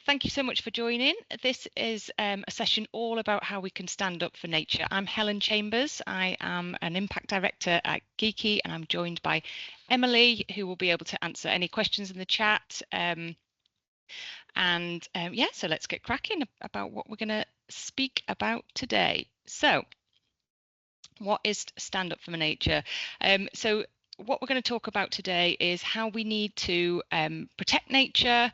thank you so much for joining. This is a session all about how we can stand up for nature. I'm Helen Chambers. I am an impact director at Geeky, and I'm joined by Emily, who will be able to answer any questions in the chat. Yeah, so let's get cracking about what we're going to speak about today. So, what is Stand Up for Nature? So what we're going to talk about today is how we need to protect nature,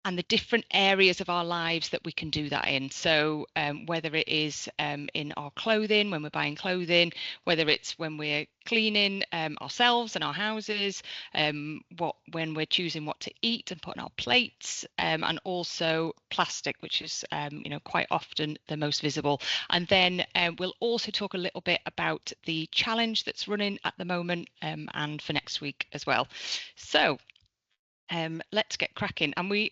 and the different areas of our lives that we can do that in. So whether it is in our clothing, when we're buying clothing, whether it's when we're cleaning ourselves and our houses, when we're choosing what to eat and put on our plates, and also plastic, which is quite often the most visible. And then we'll also talk a little bit about the challenge that's running at the moment and for next week as well. So let's get cracking. And we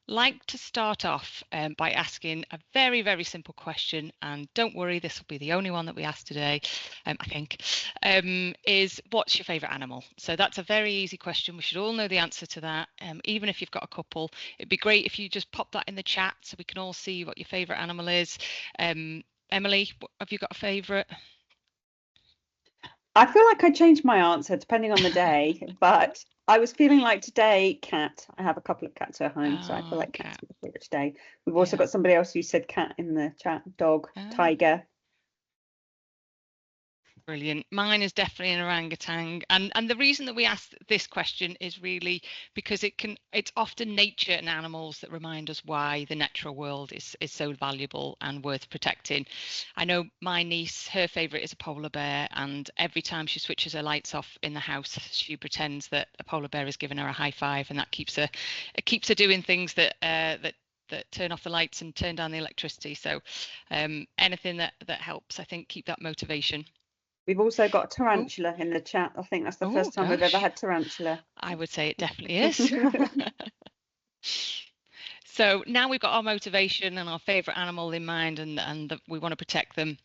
like to start off by asking a very, very simple question. And don't worry, this will be the only one that we ask today, I think, is what's your favourite animal? So that's a very easy question. We should all know the answer to that. Even if you've got a couple, it'd be great if you just pop that in the chat so we can all see what your favourite animal is. Emily, have you got a favourite? I feel like I changed my answer depending on the day, but I was feeling like today, cat. I have a couple of cats at home, so I feel like cat's my favourite today. We've also got somebody else who said cat in the chat, dog, tiger. Brilliant. Mine is definitely an orangutan, and the reason that we asked this question is really because it's often nature and animals that remind us why the natural world is so valuable and worth protecting. I know my niece, her favourite is a polar bear, and every time she switches her lights off in the house, she pretends that a polar bear is giving her a high five, and that keeps her doing things that turn off the lights and turn down the electricity. So anything that helps, I think, keep that motivation. We've also got tarantula in the chat. I think that's the first time we've ever had tarantula. I would say it definitely is. So now we've got our motivation and our favourite animal in mind, and we want to protect them.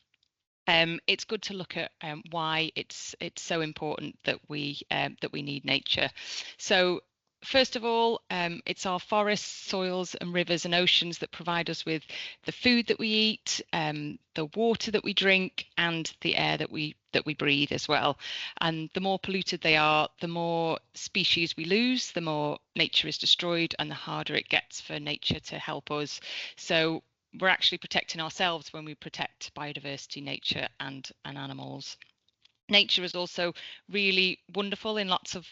It's good to look at why it's so important that we need nature. So first of all, it's our forests, soils and rivers and oceans that provide us with the food that we eat, the water that we drink, and the air that we breathe as well. And the more polluted they are, the more species we lose, the more nature is destroyed, and the harder it gets for nature to help us. So we're actually protecting ourselves when we protect biodiversity, nature and animals. Nature is also really wonderful in lots of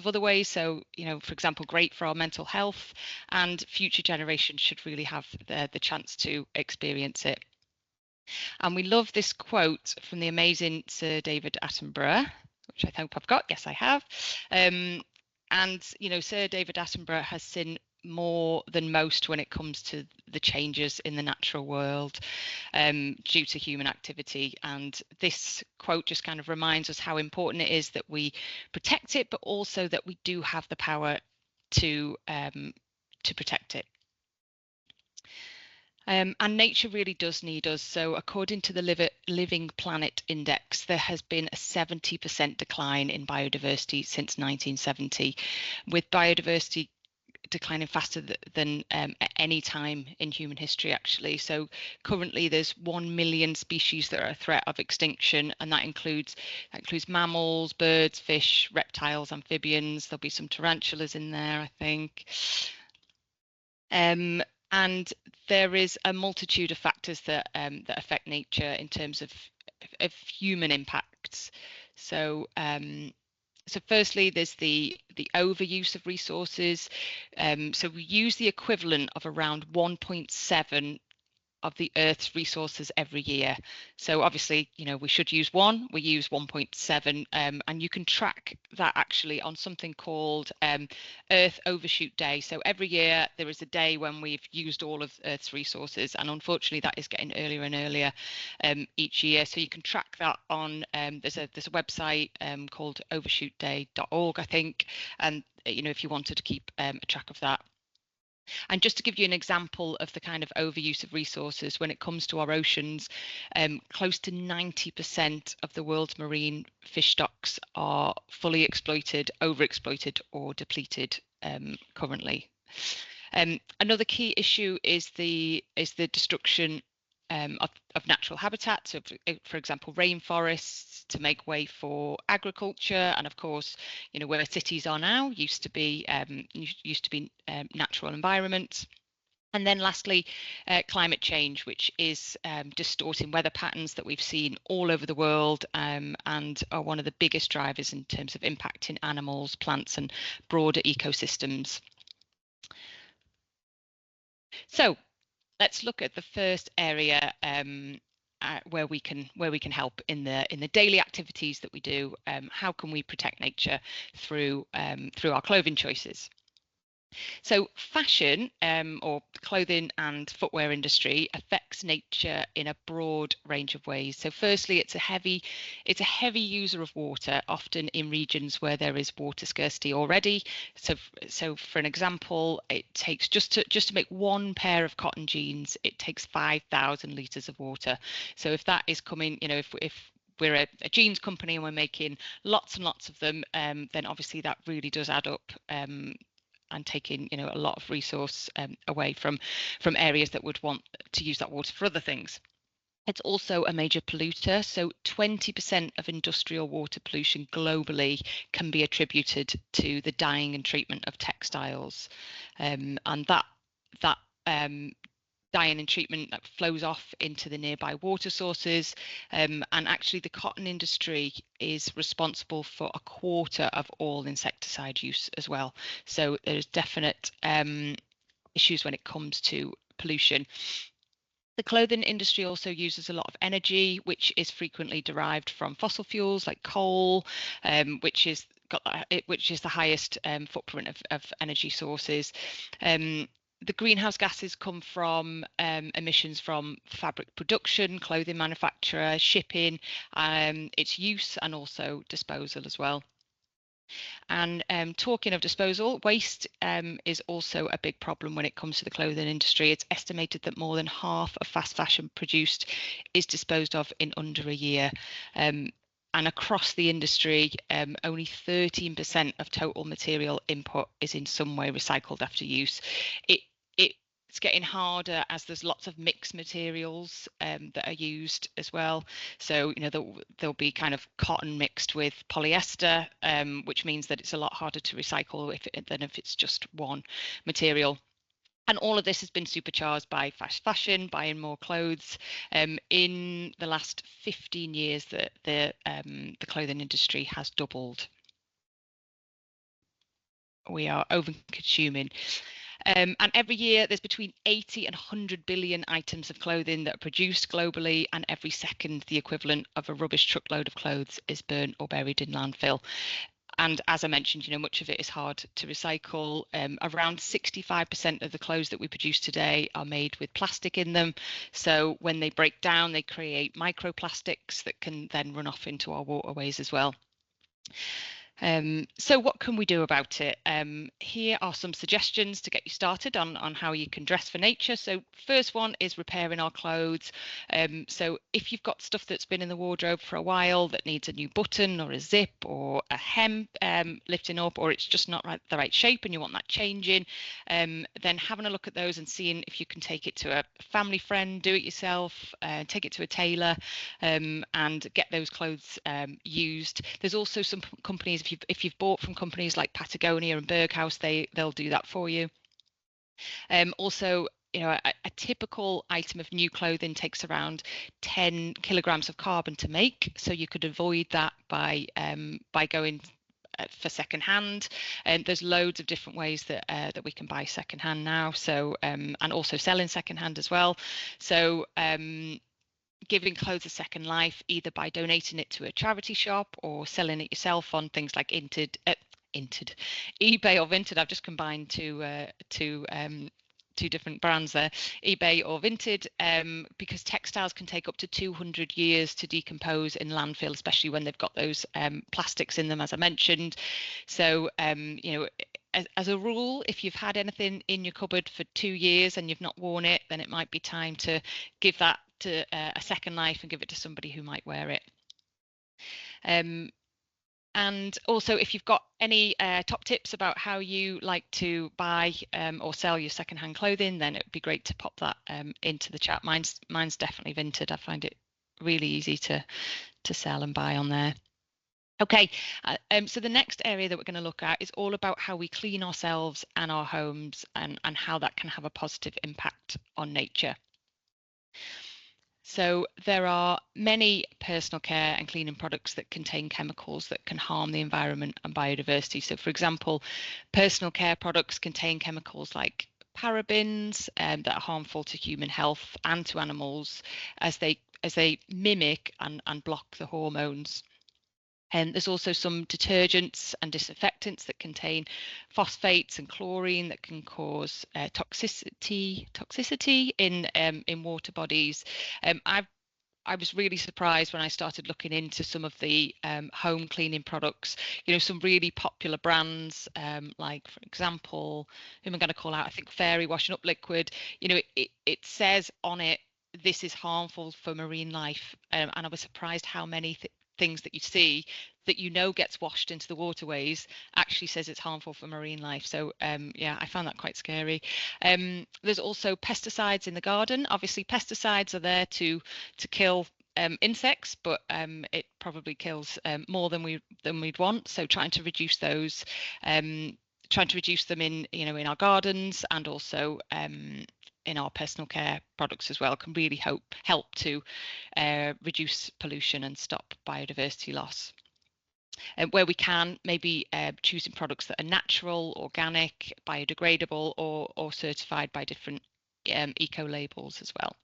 other ways. So, for example, great for our mental health, and future generations should really have the chance to experience it. And we love this quote from the amazing Sir David Attenborough, which I hope I've got. Yes, I have. And, Sir David Attenborough has seen more than most when it comes to the changes in the natural world due to human activity. And this quote just kind of reminds us how important it is that we protect it, but also that we do have the power to protect it. And nature really does need us. So according to the Living Planet Index, there has been a 70% decline in biodiversity since 1970, with biodiversity declining faster than at any time in human history, actually. So currently there's 1 million species that are a threat of extinction, and that includes mammals, birds, fish, reptiles, amphibians. There'll be some tarantulas in there, I think. And there is a multitude of factors that affect nature in terms of human impacts. So so firstly, there's the overuse of resources. So we use the equivalent of around 1.7 of the Earth's resources every year. So obviously, we should use one. We use 1.7, and you can track that actually on something called Earth Overshoot Day. So every year there is a day when we've used all of Earth's resources, and unfortunately that is getting earlier and earlier each year. So you can track that on there's a website called overshootday.org, I think, and if you wanted to keep a track of that. And just to give you an example of the kind of overuse of resources, when it comes to our oceans, close to 90% of the world's marine fish stocks are fully exploited, overexploited or depleted currently. Another key issue is the destruction of natural habitats, so for example, rainforests to make way for agriculture, and of course, where cities are now used to be natural environments. And then lastly, climate change, which is distorting weather patterns that we've seen all over the world, and are one of the biggest drivers in terms of impacting animals, plants, and broader ecosystems. So let's look at the first area where we can help in the daily activities that we do. How can we protect nature through our clothing choices? So fashion, or the clothing and footwear industry, affects nature in a broad range of ways. So firstly, it's a heavy user of water, often in regions where there is water scarcity already. So for an example, it takes just to make one pair of cotton jeans, it takes 5,000 litres of water. So if that is coming, if we're a jeans company and we're making lots and lots of them, then obviously that really does add up, and taking a lot of resource away from areas that would want to use that water for other things. It's also a major polluter, so 20% of industrial water pollution globally can be attributed to the dyeing and treatment of textiles, and that dyeing and treatment that flows off into the nearby water sources, and actually the cotton industry is responsible for a quarter of all insecticide use as well. So there's definite issues when it comes to pollution. The clothing industry also uses a lot of energy, which is frequently derived from fossil fuels like coal, which is the highest footprint of energy sources. The greenhouse gases come from emissions from fabric production, clothing manufacture, shipping, its use, and also disposal as well. And talking of disposal, waste is also a big problem when it comes to the clothing industry. It's estimated that more than half of fast fashion produced is disposed of in under a year. And across the industry, only 13% of total material input is in some way recycled after use. It's getting harder as there's lots of mixed materials that are used as well. So there'll be kind of cotton mixed with polyester, which means that it's a lot harder to recycle than if it's just one material. And all of this has been supercharged by fast fashion, buying more clothes. In the last 15 years, the clothing industry has doubled. We are over-consuming. And every year there's between 80 and 100 billion items of clothing that are produced globally, and every second the equivalent of a rubbish truckload of clothes is burnt or buried in landfill. And as I mentioned, much of it is hard to recycle. Around 65% of the clothes that we produce today are made with plastic in them. So when they break down, they create microplastics that can then run off into our waterways as well. So what can we do about it? Here are some suggestions to get you started on how you can dress for nature. So first one is repairing our clothes. So if you've got stuff that's been in the wardrobe for a while that needs a new button or a zip or a hem lifting up, or it's just not the right shape and you want that changing, then having a look at those and seeing if you can take it to a family friend, do it yourself, take it to a tailor, and get those clothes used. There's also some companies, if you've bought from companies like Patagonia and Berghaus, they'll do that for you. Also, a typical item of new clothing takes around 10 kilograms of carbon to make, so you could avoid that by going for secondhand. And there's loads of different ways that we can buy secondhand now. So and also selling secondhand as well. So giving clothes a second life, either by donating it to a charity shop or selling it yourself on things like eBay or Vinted. I've just combined two different brands there, eBay or Vinted, because textiles can take up to 200 years to decompose in landfill, especially when they've got those plastics in them, as I mentioned. So as a rule, if you've had anything in your cupboard for 2 years and you've not worn it, then it might be time to give that to a second life and give it to somebody who might wear it. And also, if you've got any top tips about how you like to buy or sell your secondhand clothing, then it would be great to pop that into the chat. Mine's definitely Vinted. I find it really easy to sell and buy on there. Okay, so the next area that we're going to look at is all about how we clean ourselves and our homes, and how that can have a positive impact on nature. So there are many personal care and cleaning products that contain chemicals that can harm the environment and biodiversity. So for example, personal care products contain chemicals like parabens that are harmful to human health and to animals, as they mimic and block the hormones. And there's also some detergents and disinfectants that contain phosphates and chlorine that can cause toxicity in water bodies. I was really surprised when I started looking into some of the home cleaning products. You know, some really popular brands, like, for example, who am I going to call out? I think Fairy Washing Up Liquid. You know, it says on it, this is harmful for marine life, and I was surprised how many things that you see that gets washed into the waterways actually says it's harmful for marine life. So yeah, I found that quite scary. There's also pesticides in the garden. Obviously, pesticides are there to kill insects, but it probably kills more than we'd want. So trying to reduce those, trying to reduce them in our gardens, and also in our personal care products as well, can really help to reduce pollution and stop biodiversity loss. Where we can, maybe choosing products that are natural, organic, biodegradable, or certified by different eco labels as well.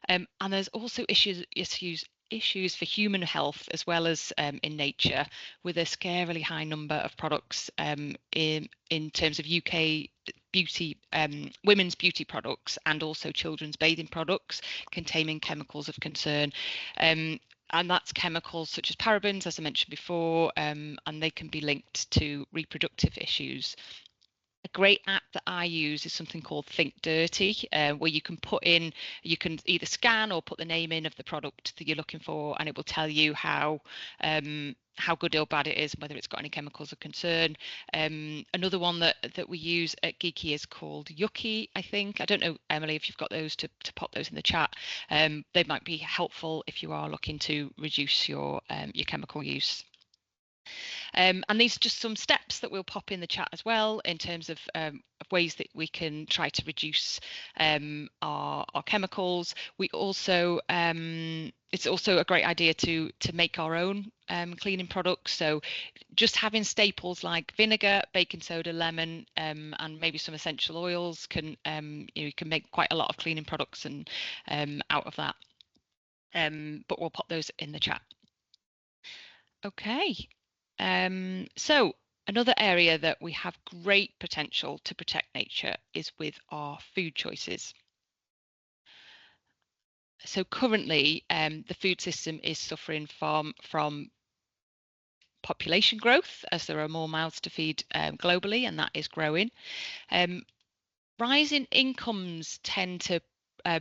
And there's also issues for human health as well as in nature, with a scarily high number of products in terms of UK beauty, women's beauty products, and also children's bathing products containing chemicals of concern. And that's chemicals such as parabens, as I mentioned before, and they can be linked to reproductive issues. A great app that I use is something called Think Dirty, where you can either scan or put the name in of the product that you're looking for, and it will tell you how good or bad it is, and whether it's got any chemicals of concern. Another one that we use at Geeky is called Yucky, I think. I don't know, Emily, if you've got those to pop those in the chat. They might be helpful if you are looking to reduce your chemical use. And these are just some steps that we'll pop in the chat as well, in terms of ways that we can try to reduce our chemicals. We also it's also a great idea to make our own cleaning products. So just having staples like vinegar, baking soda, lemon, and maybe some essential oils can you can make quite a lot of cleaning products and out of that. But we'll pop those in the chat. Okay. So another area that we have great potential to protect nature is with our food choices. So currently, the food system is suffering from population growth, as there are more mouths to feed globally, and that is growing. Rising incomes tend to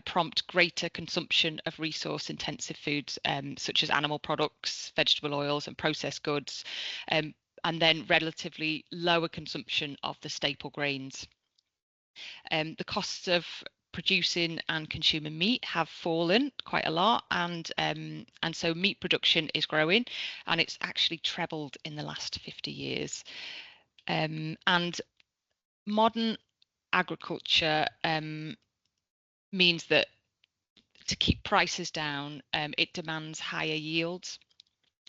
prompt greater consumption of resource-intensive foods, such as animal products, vegetable oils, and processed goods, and then relatively lower consumption of the staple grains. The costs of producing and consuming meat have fallen quite a lot, and so meat production is growing, and it's actually trebled in the last 50 years. And modern agriculture means that to keep prices down, it demands higher yields.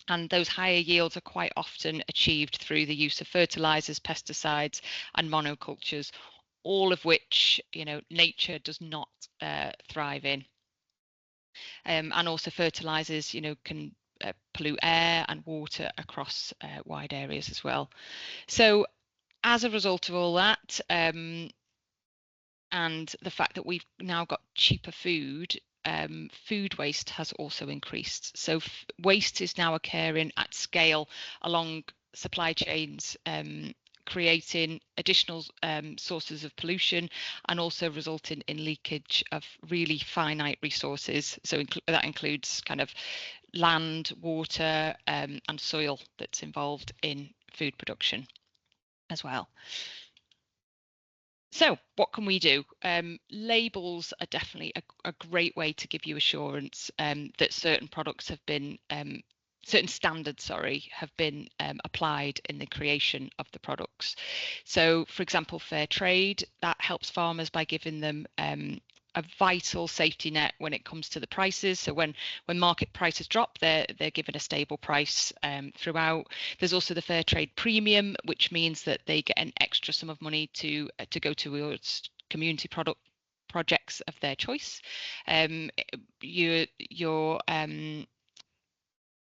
And those higher yields are quite often achieved through the use of fertilizers, pesticides, and monocultures, all of which, nature does not thrive in. And also fertilizers, can pollute air and water across wide areas as well. So as a result of all that, and the fact that we've now got cheaper food, food waste has also increased. So waste is now occurring at scale along supply chains, creating additional sources of pollution, and also resulting in leakage of really finite resources. So that includes kind of land, water, and soil that's involved in food production as well. So what can we do? Labels are definitely a great way to give you assurance that certain products have been, certain standards, have been applied in the creation of the products. So, for example, fair trade, that helps farmers by giving them a vital safety net when it comes to the prices. So when market prices drop, they're given a stable price throughout. There's also the fair trade premium, which means that they get an extra sum of money to go towards community projects of their choice. You're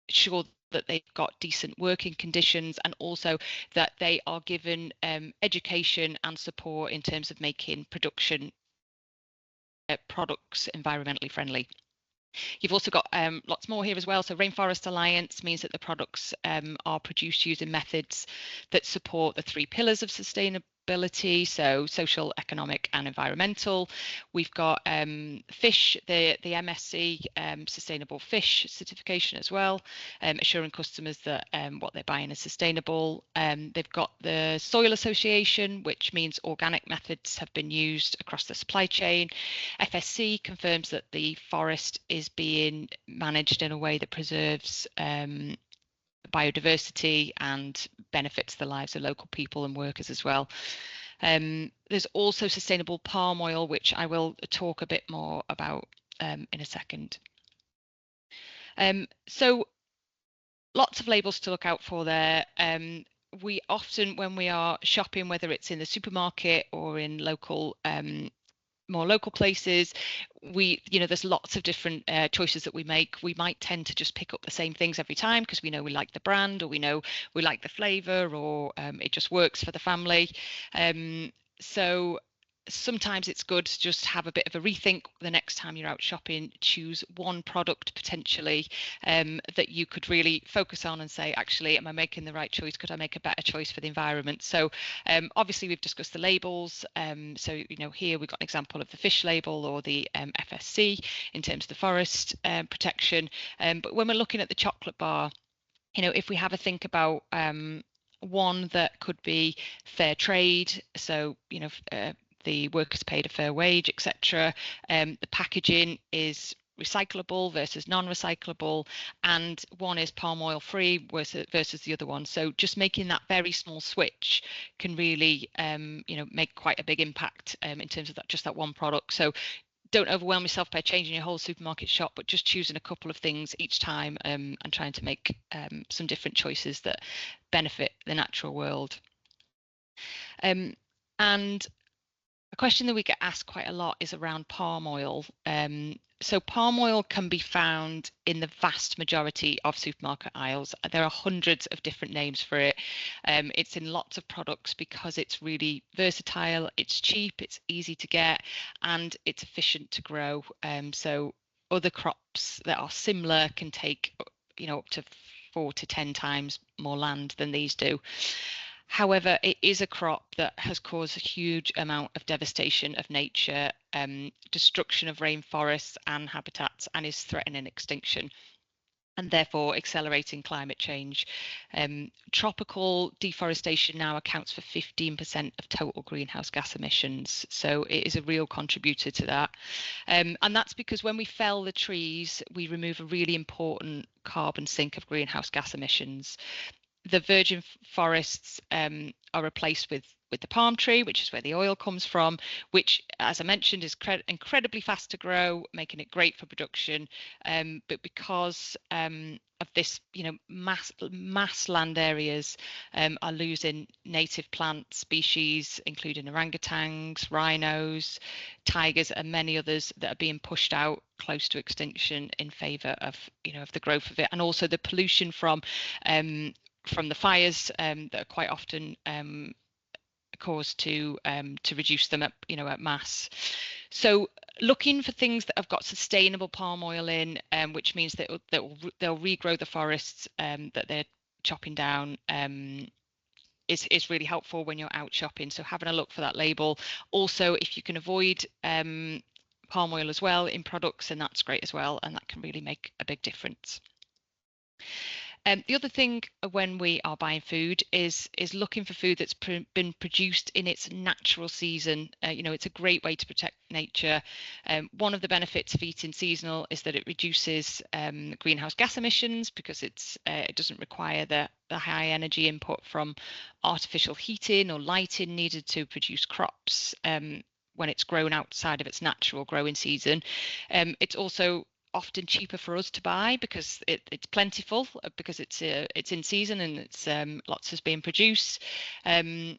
sure that they've got decent working conditions, and also that they are given education and support in terms of making production products environmentally friendly. You've also got lots more here as well. So Rainforest Alliance means that the products are produced using methods that support the 3 pillars of sustainability, so social, economic and environmental. We've got fish, the MSC sustainable fish certification as well, assuring customers that what they're buying is sustainable. They've got the Soil Association, which means organic methods have been used across the supply chain. FSC confirms that the forest is being managed in a way that preserves biodiversity and benefits the lives of local people and workers as well. There's also sustainable palm oil, which I will talk a bit more about in a second. So lots of labels to look out for there. We often, when we are shopping, whether it's in the supermarket or in local more local places, there's lots of different choices that we make. We might tend to just pick up the same things every time because we know we like the brand, or we know we like the flavor, or it just works for the family. So sometimes it's good to just have a bit of a rethink the next time you're out shopping. Choose one product potentially that you could really focus on and say, actually, am I making the right choice? Could I make a better choice for the environment? So obviously we've discussed the labels. So here we've got an example of the fish label or the FSC in terms of the forest protection. But when we're looking at the chocolate bar, if we have a think about one that could be fair trade, so the workers paid a fair wage, etc. The packaging is recyclable versus non-recyclable, and one is palm oil free versus the other one. So just making that very small switch can really make quite a big impact in terms of just that one product. So don't overwhelm yourself by changing your whole supermarket shop, but just choosing a couple of things each time and trying to make some different choices that benefit the natural world. And a question that we get asked quite a lot is around palm oil. So palm oil can be found in the vast majority of supermarket aisles. There are hundreds of different names for it. It's in lots of products because it's really versatile, it's cheap, it's easy to get, and it's efficient to grow. So other crops that are similar can take up to 4 to 10 times more land than these do. However, it is a crop that has caused a huge amount of devastation of nature, destruction of rainforests and habitats, and is threatening extinction, and therefore accelerating climate change. Tropical deforestation now accounts for 15% of total greenhouse gas emissions. So it is a real contributor to that. And that's because when we fell the trees, we remove a really important carbon sink of greenhouse gas emissions. The virgin forests are replaced with the palm tree, which is where the oil comes from, which, as I mentioned, is incredibly fast to grow, making it great for production. But because of this, mass land areas are losing native plant species, including orangutans, rhinos, tigers, and many others that are being pushed out close to extinction in favour of the growth of it, and also the pollution from the fires that are quite often caused to reduce them at mass. So looking for things that have got sustainable palm oil in, which means that they'll regrow the forests that they're chopping down, is really helpful when you're out shopping. So having a look for that label. Also, if you can avoid palm oil as well in products, and that's great as well, and that can really make a big difference. The other thing when we are buying food is looking for food that's been produced in its natural season. It's a great way to protect nature. One of the benefits of eating seasonal is that it reduces greenhouse gas emissions because it doesn't require the high energy input from artificial heating or lighting needed to produce crops when it's grown outside of its natural growing season. It's also often cheaper for us to buy because it's plentiful, because it's in season and it's lots is being produced, and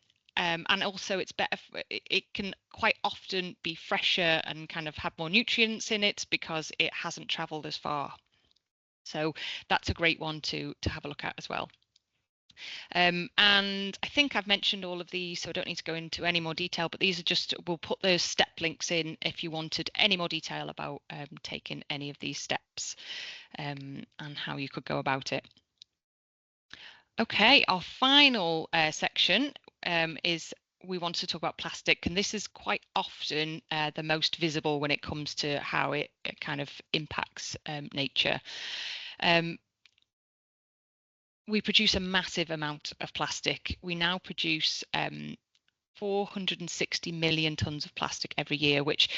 also it's better. It can quite often be fresher and kind of have more nutrients in it because it hasn't travelled as far. So that's a great one to have a look at as well. And I think I've mentioned all of these, so I don't need to go into any more detail, but these are just, we'll put those step links in if you wanted any more detail about taking any of these steps and how you could go about it. Okay, our final section is we want to talk about plastic, and this is quite often the most visible when it comes to how it kind of impacts nature. We produce a massive amount of plastic. We now produce 460 million tons of plastic every year, which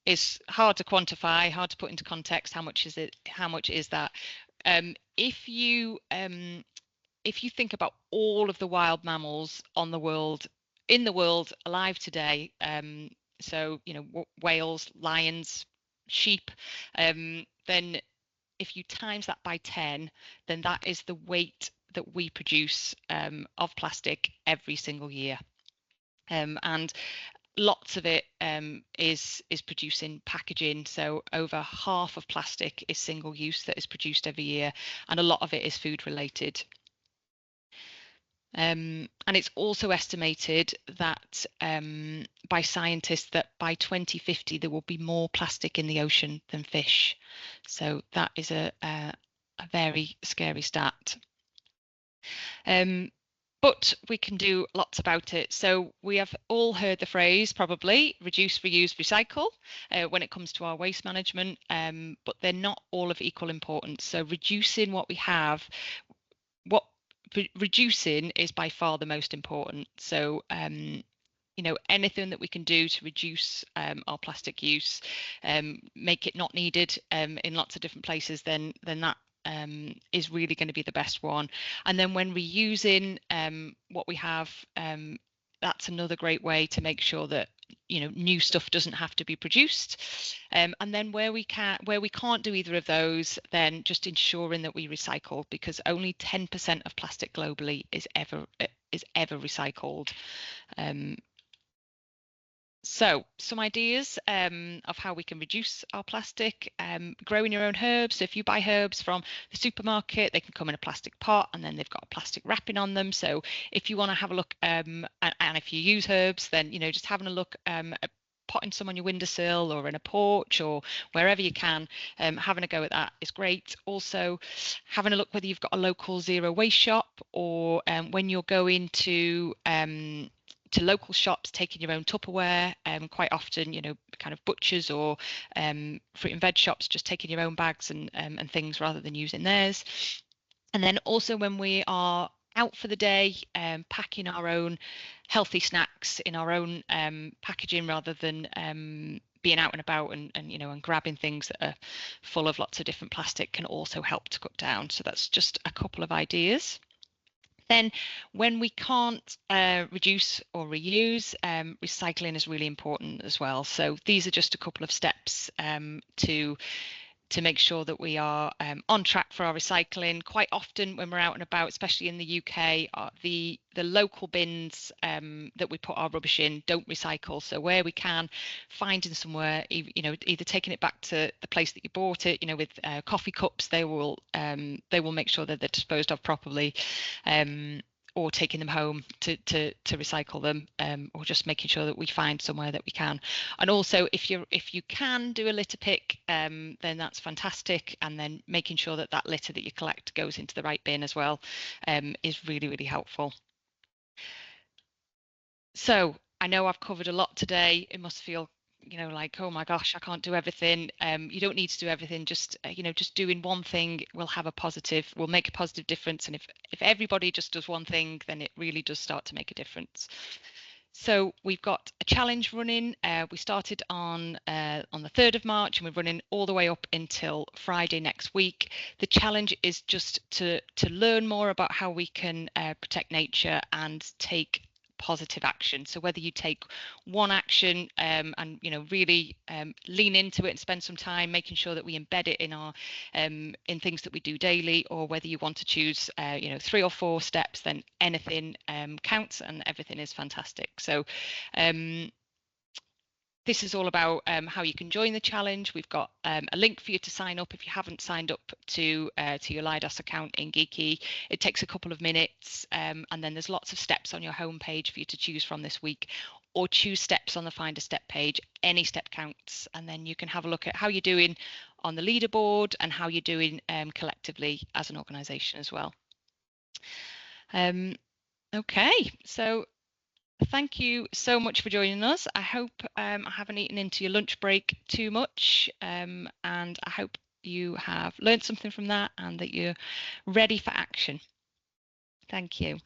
is hard to quantify, hard to put into context. How much is it? How much is that? If you think about all of the wild mammals in the world alive today, so whales, lions, sheep, then if you times that by 10, then that is the weight that we produce of plastic every single year. And lots of it is produced in packaging. So over half of plastic is single use that is produced every year, and a lot of it is food related. And it's also estimated that by scientists that by 2050 there will be more plastic in the ocean than fish. So that is a very scary stat. But we can do lots about it. So we have all heard the phrase probably reduce, reuse, recycle when it comes to our waste management, but they're not all of equal importance. So reducing what we have, reducing is by far the most important. So anything that we can do to reduce our plastic use, make it not needed in lots of different places, then that is really going to be the best one. And then when reusing what we have, that's another great way to make sure that new stuff doesn't have to be produced. And then where we can't do either of those, then just ensuring that we recycle, because only 10% of plastic globally is ever recycled. So some ideas of how we can reduce our plastic: growing your own herbs. So if you buy herbs from the supermarket, they can come in a plastic pot and then they've got a plastic wrapping on them. So if you want to have a look, and if you use herbs, then just having a look at potting some on your windowsill or in a porch or wherever you can, having a go at that is great. Also having a look whether you've got a local zero waste shop, or when you're going to local shops, taking your own Tupperware. Quite often, kind of butchers or fruit and veg shops, just taking your own bags and things rather than using theirs. And then also when we are out for the day, packing our own healthy snacks in our own packaging rather than being out and about and grabbing things that are full of lots of different plastic can also help to cut down. So that's just a couple of ideas. Then when we can't reduce or reuse, recycling is really important as well. So these are just a couple of steps to make sure that we are on track for our recycling. Quite often when we're out and about, especially in the UK, the local bins that we put our rubbish in don't recycle. So where we can, finding somewhere, either taking it back to the place that you bought it, with coffee cups, they will make sure that they're disposed of properly. Or taking them home to recycle them, or just making sure that we find somewhere that we can. And also if you can do a litter pick, then that's fantastic, and then making sure that litter that you collect goes into the right bin as well is really, really helpful. So I know I've covered a lot today. It must feel like, oh my gosh, I can't do everything. You don't need to do everything. Just just doing one thing will make a positive difference. And if everybody just does one thing, then it really does start to make a difference. So we've got a challenge running. We started on the 3rd of March, and we're running all the way up until Friday next week. The challenge is just to learn more about how we can protect nature and take positive action. So whether you take one action and really lean into it and spend some time making sure that we embed it in our in things that we do daily, or whether you want to choose 3 or 4 steps, then anything counts and everything is fantastic. So this is all about how you can join the challenge. We've got a link for you to sign up if you haven't signed up to your Leidos account in Geeky. It takes a couple of minutes, and then there's lots of steps on your homepage for you to choose from this week, or choose steps on the Find a Step page. Any step counts, and then you can have a look at how you're doing on the leaderboard and how you're doing collectively as an organisation as well. Okay, so thank you so much for joining us. I hope I haven't eaten into your lunch break too much, and I hope you have learned something from that and that you're ready for action. Thank you.